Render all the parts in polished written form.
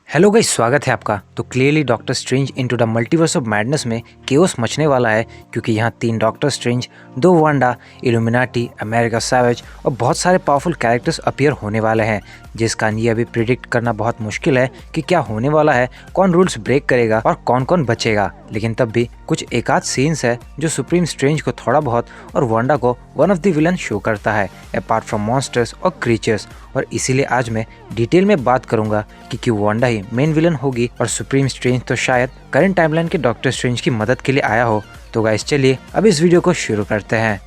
Hello guys, स्वागत है आपका। तो clearly doctor strange into the multiverse of madness में केओस मचने वाला है, क्योंकि यहाँ 3 doctor strange, 2 Wanda, illuminati, America savage और बहुत सारे पावरफुल कैरेक्टर्स अपीयर होने वाले हैं, जिसका ये अभी प्रिडिक्ट करना बहुत मुश्किल है कि क्या होने वाला है, कौन रूल्स ब्रेक करेगा और कौन कौन बचेगा। लेकिन तब भी कुछ एक आध सीन्स है जो सुप्रीम स्ट्रेंज को थोड़ा बहुत और वांडा को one of the villain show करता है, अपार्ट फ्रॉम मॉन्स्टर्स और क्रीचर्स। और इसीलिए आज मैं डिटेल में बात करूंगा कि क्यों वांडा ही मेन विलन होगी और सुप्रीम स्ट्रेंज तो शायद करंट टाइमलाइन के डॉक्टर स्ट्रेंज की मदद के लिए आया हो। तो गाइस चलिए अब इस वीडियो को शुरू करते हैं।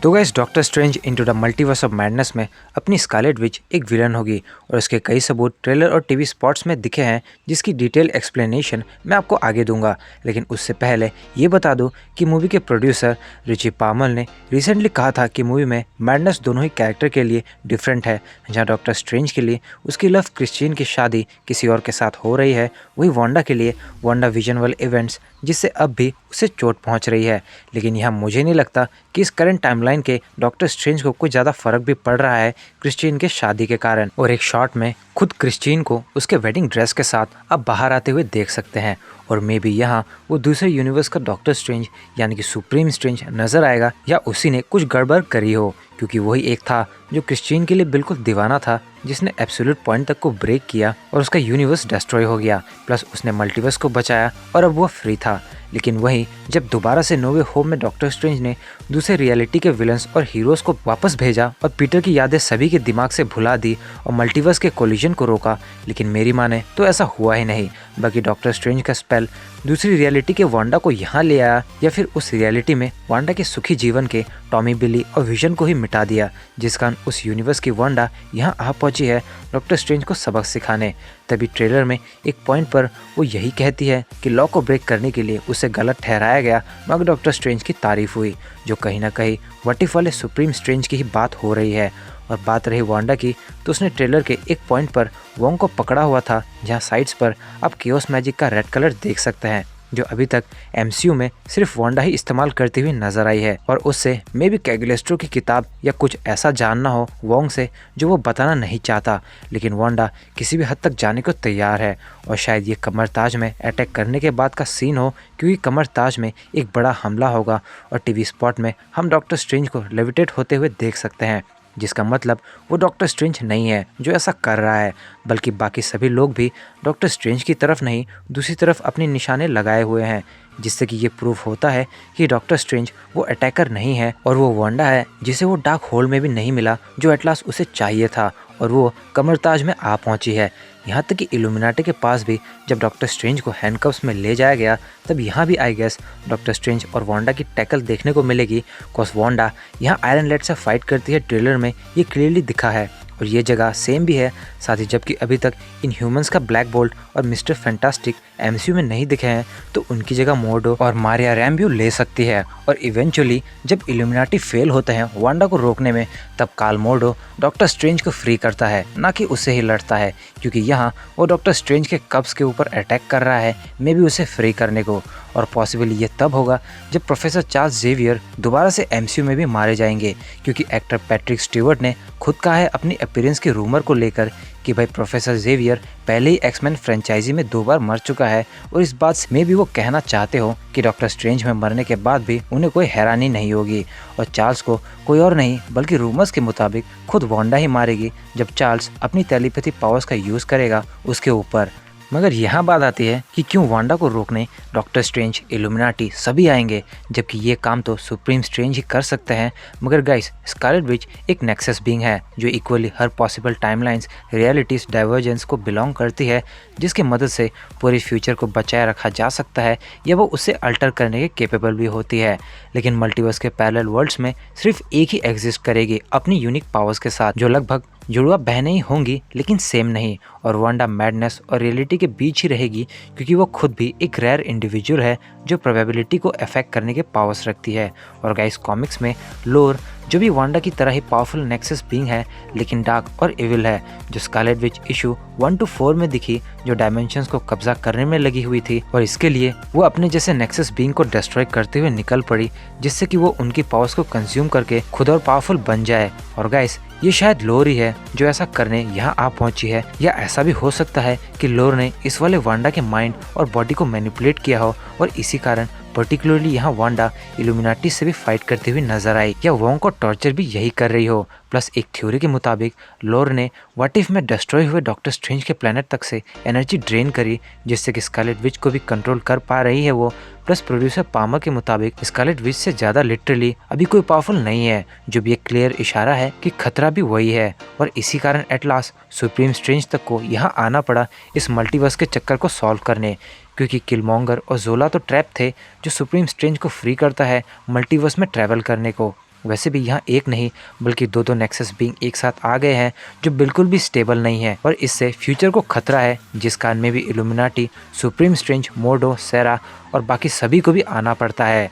तो guys, doctor strange into the multiverse of madness में अपनी स्कारलेट विच एक विलन होगी और इसके कई सबूत ट्रेलर और टीवी स्पॉट्स में दिखे हैं, जिसकी डिटेल एक्सप्लेनेशन मैं आपको आगे दूंगा। लेकिन उससे पहले ये बता दूं कि मूवी के प्रोड्यूसर रिची पामल ने रिसेंटली कहा था कि मूवी में मैडनेस दोनों ही कैरेक्टर के लिए डिफरेंट है। जहाँ डॉक्टर स्ट्रेंज के लिए उसकी लव क्रिस्टीन की शादी किसी और के साथ हो रही है, वही वांडा के लिए वांडा विजन वाले इवेंट्स जिससे अब भी उसे चोट पहुंच रही है। लेकिन यहाँ मुझे नहीं लगता कि इस करंट टाइमलाइन के डॉक्टर स्ट्रेंज को कोई ज़्यादा फर्क भी पड़ रहा है क्रिस्टीन के शादी के कारण। और एक शॉट में खुद क्रिस्टीन को उसके वेडिंग ड्रेस के साथ अब बाहर आते हुए देख सकते हैं। और मे बी यहाँ वो दूसरे यूनिवर्स का डॉक्टर स्ट्रेंज यानी कि सुप्रीम स्ट्रेंज नजर आएगा, या उसी ने कुछ गड़बड़ करी हो, क्योंकि वही एक था जो क्रिस्टीन के लिए बिल्कुल दीवाना था, जिसने एब्सोल्यूट पॉइंट तक को ब्रेक किया और उसका यूनिवर्स डिस्ट्रॉय हो गया, प्लस उसने मल्टीवर्स को बचाया और अब वो फ्री था। लेकिन वही जब दोबारा से नो वे होम में डॉक्टर स्ट्रेंज ने दूसरे रियलिटी के विलन्स और हीरोज को वापस भेजा और पीटर की यादें सभी के दिमाग से भुला दी और मल्टीवर्स के कोलिजन को रोका, लेकिन मेरी माने तो ऐसा हुआ ही नहीं। बाकी डॉक्टर स्ट्रेंज का स्पेल दूसरी रियलिटी के वांडा को यहाँ ले आया, या फिर उस रियलिटी में वांडा के सुखी जीवन के टॉमी, बिली और विजन को ही मिटा दिया, जिस कारण उस यूनिवर्स की वांडा यहाँ आ पहुंची है डॉक्टर स्ट्रेंज को सबक सिखाने। तभी ट्रेलर में एक पॉइंट पर वो यही कहती है कि लॉ को ब्रेक करने के लिए उसे गलत ठहराया गया, मगर डॉक्टर स्ट्रेंज की तारीफ हुई, जो कहीं ना कहीं व्हाट इफ वाले सुप्रीम स्ट्रेंज की ही बात हो रही है। और बात रही वांडा की, तो उसने ट्रेलर के एक पॉइंट पर वोंग को पकड़ा हुआ था, जहां साइड्स पर आप केओस मैजिक का रेड कलर देख सकते हैं, जो अभी तक एमसीयू में सिर्फ वांडा ही इस्तेमाल करती हुई नजर आई है। और उससे मे बी कैगलेस्ट्रो की किताब या कुछ ऐसा जानना हो वोंग से जो वो बताना नहीं चाहता, लेकिन वांडा किसी भी हद तक जाने को तैयार है। और शायद ये कमर ताज में अटैक करने के बाद का सीन हो, क्योंकि कमर ताज में एक बड़ा हमला होगा और टीवी स्पॉट में हम डॉक्टर स्ट्रेंज को लेविटेट होते हुए देख सकते हैं, जिसका मतलब वो डॉक्टर स्ट्रेंज नहीं है जो ऐसा कर रहा है, बल्कि बाकी सभी लोग भी डॉक्टर स्ट्रेंज की तरफ नहीं दूसरी तरफ अपने निशाने लगाए हुए हैं, जिससे कि ये प्रूफ होता है कि डॉक्टर स्ट्रेंज वो अटैकर नहीं है और वो वांडा है जिसे वो डार्क होल में भी नहीं मिला जो एटलास उसे चाहिए था, और वो कमरताज में आ पहुंची है। यहाँ तक कि इल्यूमिनाटी के पास भी जब डॉक्टर स्ट्रेंज को हैंडकफ्स में ले जाया गया, तब यहाँ भी आई गेस डॉक्टर स्ट्रेंज और वांडा की टैकल देखने को मिलेगी, कॉज वांडा यहाँ आयरन लेड से फाइट करती है। ट्रेलर में ये क्लियरली दिखा है और ये जगह सेम भी है साथ ही। जबकि अभी तक इन ह्यूमंस का ब्लैक बोल्ट और मिस्टर फैंटास्टिक एमसीयू में नहीं दिखे हैं, तो उनकी जगह मोर्डो और मारिया रैम्ब्यू ले सकती है। और इवेंचुअली जब इल्यूमिनाटी फेल होते हैं वांडा को रोकने में, तब काल मोर्डो डॉक्टर स्ट्रेंज को फ्री करता है, ना कि उससे ही लड़ता है, क्योंकि यहाँ वो डॉक्टर स्ट्रेंज के कब्ज के ऊपर अटैक कर रहा है, मे भी उसे फ्री करने को। और पॉसिबली ये तब होगा जब प्रोफेसर चार्ल्स जेवियर दोबारा से एमसीयू में भी मारे जाएंगे, क्योंकि एक्टर पैट्रिक स्टीवर्ट ने खुद कहा है अपनी अपीयरेंस के रूमर को लेकर कि भाई प्रोफेसर जेवियर पहले ही एक्समैन फ्रेंचाइजी में 2 बार मर चुका है, और इस बात से में भी वो कहना चाहते हो कि डॉक्टर स्ट्रेंज में मरने के बाद भी उन्हें कोई हैरानी नहीं होगी। और चार्ल्स को कोई और नहीं बल्कि रूमर्स के मुताबिक खुद वांडा ही मारेगी, जब चार्ल्स अपनी टेलीपैथी पावर्स का यूज़ करेगा उसके ऊपर। मगर यहाँ बात आती है कि क्यों वांडा को रोकने डॉक्टर स्ट्रेंज, इल्यूमिनाटी सभी आएंगे, जबकि ये काम तो सुप्रीम स्ट्रेंज ही कर सकते हैं। मगर गाइस, स्कारलेट विच एक नेक्सस बीइंग है जो इक्वली हर पॉसिबल टाइमलाइंस, रियलिटीज, डाइवर्जेंस को बिलोंग करती है, जिसकी मदद से पूरे फ्यूचर को बचाए रखा जा सकता है, या वो उससे अल्टर करने के केपेबल भी होती है। लेकिन मल्टीवर्स के पैरेलल वर्ल्ड्स में सिर्फ एक ही एग्जिस्ट करेगी अपनी यूनिक पावर्स के साथ, जो लगभग जुड़वा बहनें ही होंगी लेकिन सेम नहीं। और वांडा मैडनेस और रियलिटी के बीच ही रहेगी, क्योंकि वो खुद भी एक रेयर इंडिविजुअल है जो प्रोबेबिलिटी को अफेक्ट करने के पावर्स रखती है। और गाइस, कॉमिक्स में लोर जो भी वांडा की तरह ही पावरफुल नेक्सस बीइंग है, लेकिन डार्क और इविल है, जो स्कारलेट विच इशू 1 to 4 में दिखी, जो डायमेंशंस को कब्जा करने में लगी हुई थी, और इसके लिए वो अपने जैसे नेक्सस बीइंग को डिस्ट्रॉय करते हुए निकल पड़ी, जिससे कि वो उनकी पावर्स को कंज्यूम करके खुद और पावरफुल बन जाए। और गाइस, ये शायद लोर ही है जो ऐसा करने यहाँ आ पहुंची है, या ऐसा भी हो सकता है कि लोर ने इस वाले वांडा के माइंड और बॉडी को मैनिपुलेट किया हो और इसी कारण पर्टिकुलरली यहाँ वांडा इल्यूमिनाटी से भी फाइट करती हुई नजर आई, या वोंग को टॉर्चर भी यही कर रही हो। प्लस एक थ्योरी के मुताबिक लोर ने व्हाट इफ में डिस्ट्रॉय हुए डॉक्टर स्ट्रेंज के प्लेनेट तक से एनर्जी ड्रेन करी, जिससे कि स्कारलेट विच को भी कंट्रोल कर पा रही है वो। प्लस प्रोड्यूसर पामर के मुताबिक स्कारलेट विच से ज्यादा लिटरली अभी कोई पावरफुल नहीं है, जो भी एक क्लियर इशारा है कि खतरा भी वही है। और इसी कारण एट लास्ट सुप्रीम स्ट्रेंज तक को यहाँ आना पड़ा इस मल्टीवर्स के चक्कर को सॉल्व करने, क्योंकि किलमॉन्गर और जोला तो ट्रैप थे जो सुप्रीम स्ट्रेंज को फ्री करता है मल्टीवर्स में ट्रैवल करने को। वैसे भी यहाँ एक नहीं बल्कि दो नेक्सस बीइंग एक साथ आ गए हैं जो बिल्कुल भी स्टेबल नहीं है, और इससे फ्यूचर को खतरा है, जिस कारण में भी इल्यूमिनाटी, सुप्रीम स्ट्रेंज, मोर्डो, सेरा और बाकी सभी को भी आना पड़ता है।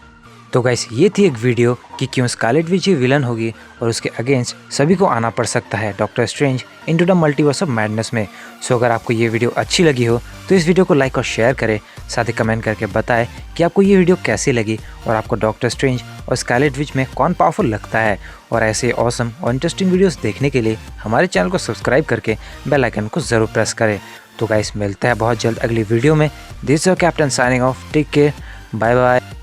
तो गाइस ये थी एक वीडियो कि क्यों स्कारलेट विच ही विलन होगी और उसके अगेंस्ट सभी को आना पड़ सकता है doctor strange into the multiverse of madness में। सो अगर आपको ये वीडियो अच्छी लगी हो तो इस वीडियो को लाइक और शेयर करें, साथ ही कमेंट करके बताएं कि आपको ये वीडियो कैसी लगी और आपको डॉक्टर स्ट्रेंज और स्कारलेट विच में कौन पावरफुल लगता है। और ऐसे ऑसम और इंटरेस्टिंग वीडियोस देखने के लिए हमारे चैनल को सब्सक्राइब करके बेल आइकन को ज़रूर प्रेस करें। तो गाइस मिलता है बहुत जल्द अगली वीडियो में। This is your captain signing off, take care, bye bye.